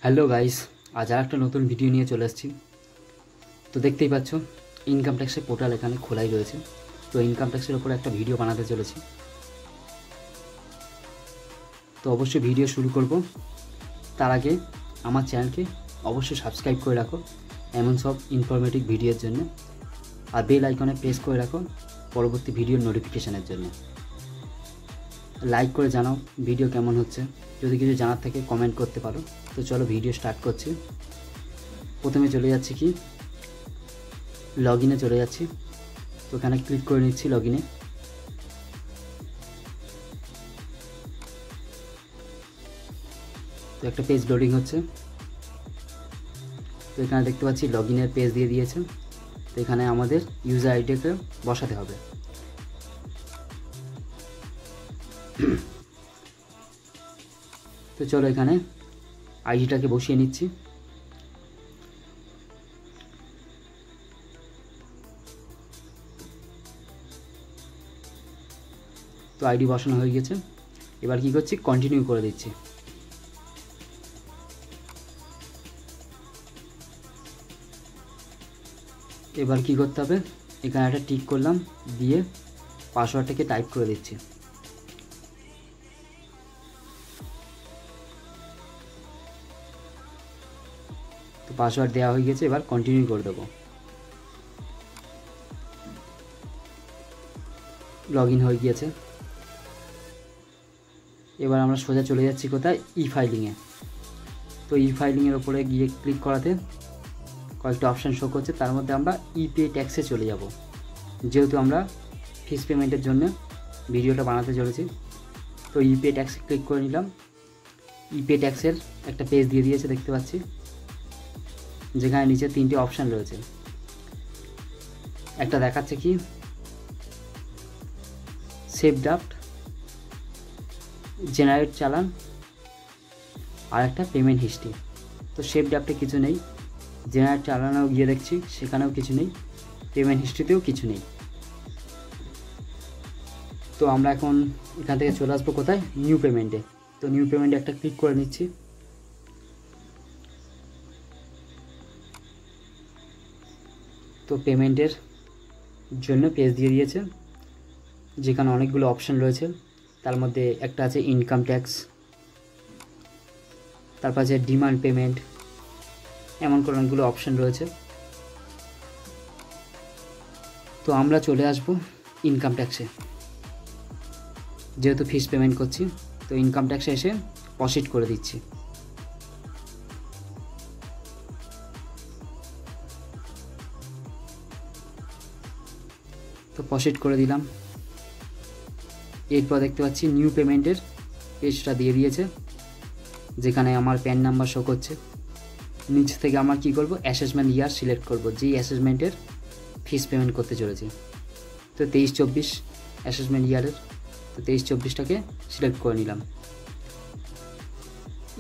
Hello guys, আজ আর একটা নতুন ভিডিও নিয়ে চলে এসেছি। তো দেখতেই পাচ্ছ ইনকাম ট্যাক্সের পোর্টাল এখানে খোলাই রয়েছে। তো ইনকাম ট্যাক্সের ওপরে একটা ভিডিও বানাতে চলেছি। তো অবশ্যই ভিডিও শুরু করব, তার আগে আমার চ্যানেলকে অবশ্যই সাবস্ক্রাইব করে রাখো এমন সব ইনফরমেটিভ ভিডিওর জন্য, আর বেল আইকনে প্রেস করে রাখো পরবর্তী ভিডিওর নোটিফিকেশানের জন্য। লাইক করে জানাও ভিডিও কেমন হচ্ছে, যদি কিছু জানার থাকে কমেন্ট করতে পারো। তো চলো ভিডিও স্টার্ট করছি। প্রথমে চলে যাচ্ছি কি লগ ইনে চলে যাচ্ছি। তো এখানে ক্লিক করে নিচ্ছি লগ ইনে। তো একটা পেজ লোডিং হচ্ছে। তো এখানে দেখতে পাচ্ছি লগ ইনের পেজ দিয়ে দিয়েছে। তো এখানে আমাদের ইউজার আইডিকে বসাতে হবে। তো চলো এখানে আইডিটাকে বসিয়ে নিচ্ছি। তো আইডি বসানো হয়ে গেছে। এবার কি করছি, কন্টিনিউ করে দিচ্ছি। এবার কি করতে হবে, এখানে একটা টিক করলাম, দিয়ে পাসওয়ার্ডটাকে টাইপ করে দিচ্ছি। তো পাসওয়ার্ড দেওয়া হয়ে গেছে, এবার কন্টিনিউ করে দেবো। লগ ইন হয়ে গিয়েছে। এবার আমরা সোজা চলে যাচ্ছি কোথায়, ই ফাইলিংয়ে। তো ই ফাইলিংয়ের ওপরে গিয়ে ক্লিক করাতে কয়েকটা অপশান শো করছে, তার মধ্যে আমরা ই পে ট্যাক্সে চলে যাব, যেহেতু আমরা ফিস পেমেন্টের জন্য ভিডিওটা বানাতে চলেছি। তো ই পে ট্যাক্সে ক্লিক করে নিলাম। ই পে ট্যাক্সের একটা পেজ দিয়ে দিয়েছে দেখতে পাচ্ছি, যেখানে নিচে তিনটে অপশান রয়েছে। একটা দেখাচ্ছে কি সেভ ড্রাফট, জেনারেট চালান, আর একটা পেমেন্ট হিস্ট্রি। তো সেভ ড্রাফটে কিছু নেই, জেনারেট চালানেও গিয়ে দেখছি সেখানেও কিছু নেই, পেমেন্ট হিস্ট্রিতেও কিছু নেই। তো আমরা এখন এখান থেকে চলে আসবো কোথায়, নিউ পেমেন্টে। তো নিউ পেমেন্টে একটা ক্লিক করে নিচ্ছি। তো পেমেন্টের জন্য পেজ দিয়ে দিয়েছে, যেখানে অনেকগুলো অপশান রয়েছে। তার মধ্যে একটা আছে ইনকাম ট্যাক্স, তারপর আছে ডিমান্ড পেমেন্ট, এমন করে অনেকগুলো অপশান রয়েছে। তো আমরা চলে আসব ইনকাম ট্যাক্সে, যেহেতু ফিস পেমেন্ট করছি। তো ইনকাম ট্যাক্সে এসে প্রসিড করে দিচ্ছি। তো প্রসিড করে দিলাম। এরপর দেখতে পাচ্ছি নিউ পেমেন্টের পেজটা দিয়ে দিয়েছে, যেখানে আমার প্যান নাম্বার শো করছে। নিচ থেকে আমার কি করব, অ্যাসেসমেন্ট ইয়ার সিলেক্ট করব, যেই অ্যাসেসমেন্টের ফিস পেমেন্ট করতে চলেছি। তো 23-24 অ্যাসেসমেন্ট ইয়ারের। তো 23-24টাকে সিলেক্ট করে নিলাম।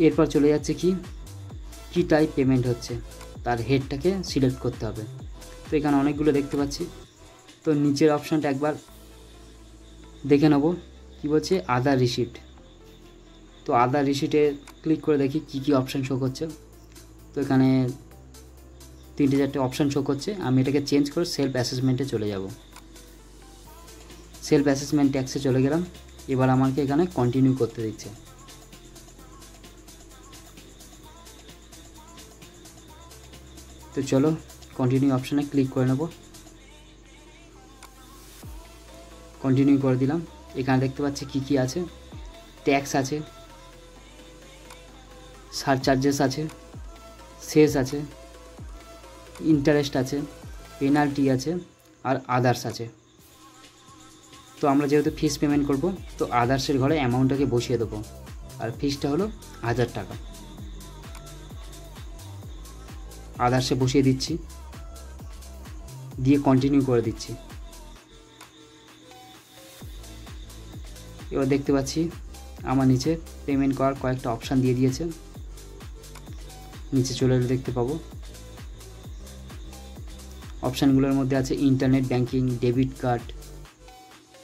এরপর চলে যাচ্ছে কি টাইপ পেমেন্ট হচ্ছে, তার হেডটাকে সিলেক্ট করতে হবে। তো এখানে অনেকগুলো দেখতে পাচ্ছি। তো নিচের অপশানটা একবার দেখে নেব, কি বলছে আদার রিসিপ্ট। তো আদার রিসিপ্টে ক্লিক করে দেখি কি কি অপশান শো করছে। তো এখানে 3-4টে অপশান শো করছে। আমি এটাকে চেঞ্জ করে সেলফ অ্যাসেসমেন্টে চলে যাব। সেলফ অ্যাসেসমেন্ট ট্যাক্সে চলে গেলাম। এবার আমাকে এখানে কন্টিনিউ করতে দিচ্ছে। তো চলো কন্টিনিউ অপশানে ক্লিক করে নেব। কন্টিনিউ করে দিলাম। এখানে দেখতে পাচ্ছি কি কি আছে, ট্যাক্স আছে, সারচার্জেস আছে, সেস আছে, ইন্টারেস্ট আছে, পেনাল্টি আছে, আর আদার্স আছে। তো আমরা যেহেতু ফিস পেমেন্ট করব, তো আদার্সের ঘরে অ্যামাউন্টটাকে বসিয়ে দেবো, আর ফিসটা হলো 1000 টাকা। আদার্সে বসিয়ে দিচ্ছি, দিয়ে কন্টিনিউ করে দিচ্ছি। এবার দেখতে পাচ্ছি আমার নিচে পেমেন্ট করার কয়েকটা অপশান দিয়ে দিয়েছে। নিচে চলে এলে দেখতে পাবো অপশানগুলোর মধ্যে আছে internet banking, debit card,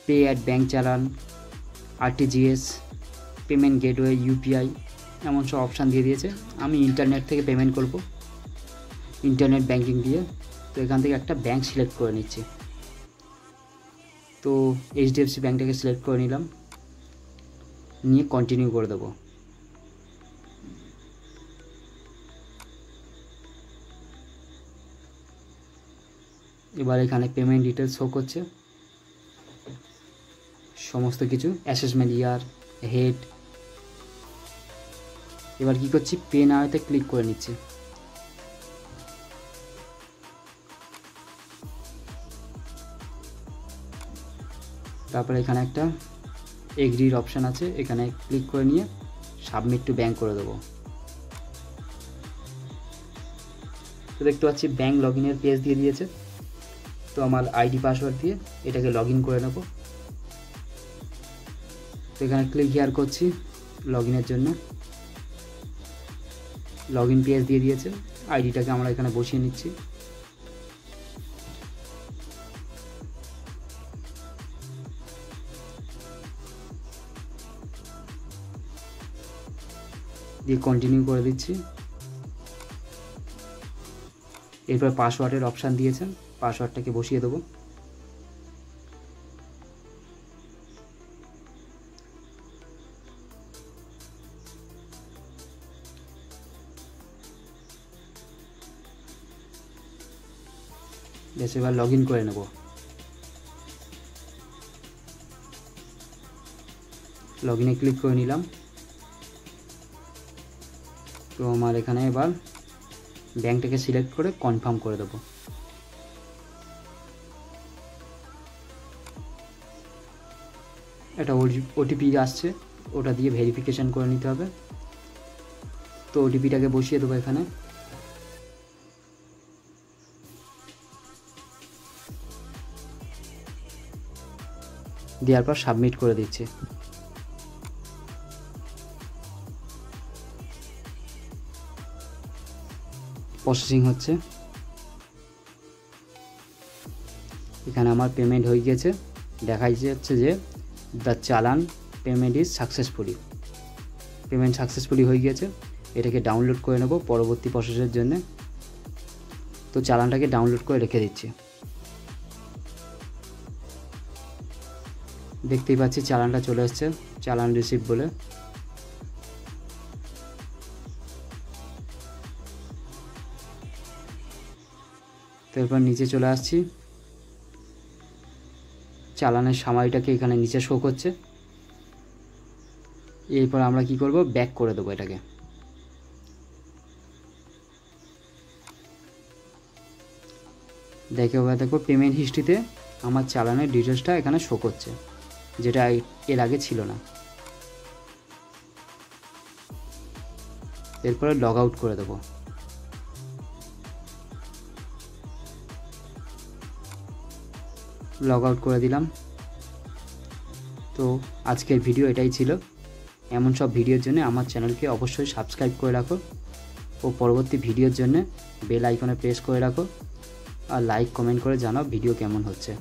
pay at bank চালান, আরটিজিএস, পেমেন্ট গেটওয়ে, ইউপিআই, এমন সব অপশান দিয়ে দিয়েছে। আমি ইন্টারনেট থেকে পেমেন্ট করব, ইন্টারনেট ব্যাঙ্কিং দিয়ে। তো এখান থেকে একটা ব্যাঙ্ক সিলেক্ট করে নিচ্ছি। তো HDFC ব্যাঙ্কটাকে সিলেক্ট করে নিলাম, নিয়ে কন্টিনিউ করে দেবো। এবার এখানে পেমেন্ট ডিটেলস শো করছে, সমস্ত কিছু, অ্যাসেসমেন্ট ইয়ার, হেড। এবার কি করছি, পে নাওতে ক্লিক করে নিচ্ছি। তারপরে এখানে একটা এগ্রির অপশান আছে, এখানে ক্লিক করে নিয়ে সাবমিট টু ব্যাঙ্ক করে দেবো। তো দেখতে পাচ্ছি ব্যাঙ্ক লগ ইনের পেজ দিয়ে দিয়েছে। তো আমার আইডি পাসওয়ার্ড দিয়ে এটাকে লগ ইন করে নেব। তো এখানে ক্লিক হিয়ার করছি লগ ইনের জন্য। লগ ইন পেজ দিয়ে দিয়েছে, আইডিটাকে আমরা এখানে বসিয়ে নিচ্ছি। দিয়ে কন্টিনিউ করে দিচ্ছি। এরপর পাসওয়ার্ডের অপশান দিয়েছেন, পাসওয়ার্ডটাকে বসিয়ে দেবো। বেশ, এবার লগ ইন করে নেব। লগ ইনে ক্লিক করে নিলাম। তো আমার এখানে এবার ব্যাঙ্কটাকে সিলেক্ট করে কনফার্ম করে দেবো। একটা ওটিপি আসছে, ওটা দিয়ে ভেরিফিকেশান করে নিতে হবে। তো ওটিপিটাকে বসিয়ে দেবো এখানে। দেওয়ার পর সাবমিট করে দিচ্ছি। প্রসেসিং হচ্ছে। এখানে আমার পেমেন্ট হয়ে গেছে, দেখাই যাচ্ছে যে দ্য চালান payment is successfully. Payment successfully হয়ে গেছে। এটাকে ডাউনলোড করে নেব পরবর্তী প্রসেসের জন্য। তো চালানটাকে ডাউনলোড করে রেখে দিচ্ছি। দেখতেই পাচ্ছি চালানটা চলে এসছে, চালান রিসিভ বলে। তো এরপর নিচে চলে আসছি, চালানের সামারিটাকে এখানে নিচে শো করছে। এরপর আমরা কি করব, ব্যাক করে দেবো এটাকে। দেখো পেমেন্ট হিস্ট্রিতে আমার চালানের ডিটেলসটা এখানে শো করছে, যেটা এর আগে ছিল না। এরপরে লগ আউট করে দেবো। লগ আউট করে দিলাম। তো আজকের ভিডিও এটাই ছিল। এমন সব ভিডিওর জন্য আমার চ্যানেলকে অবশ্যই সাবস্ক্রাইব করে রাখো, ও পরবর্তী ভিডিওর জন্য বেল আইকনে প্রেস করে রাখো, আর লাইক কমেন্ট করে জানাও ভিডিও কেমন হচ্ছে।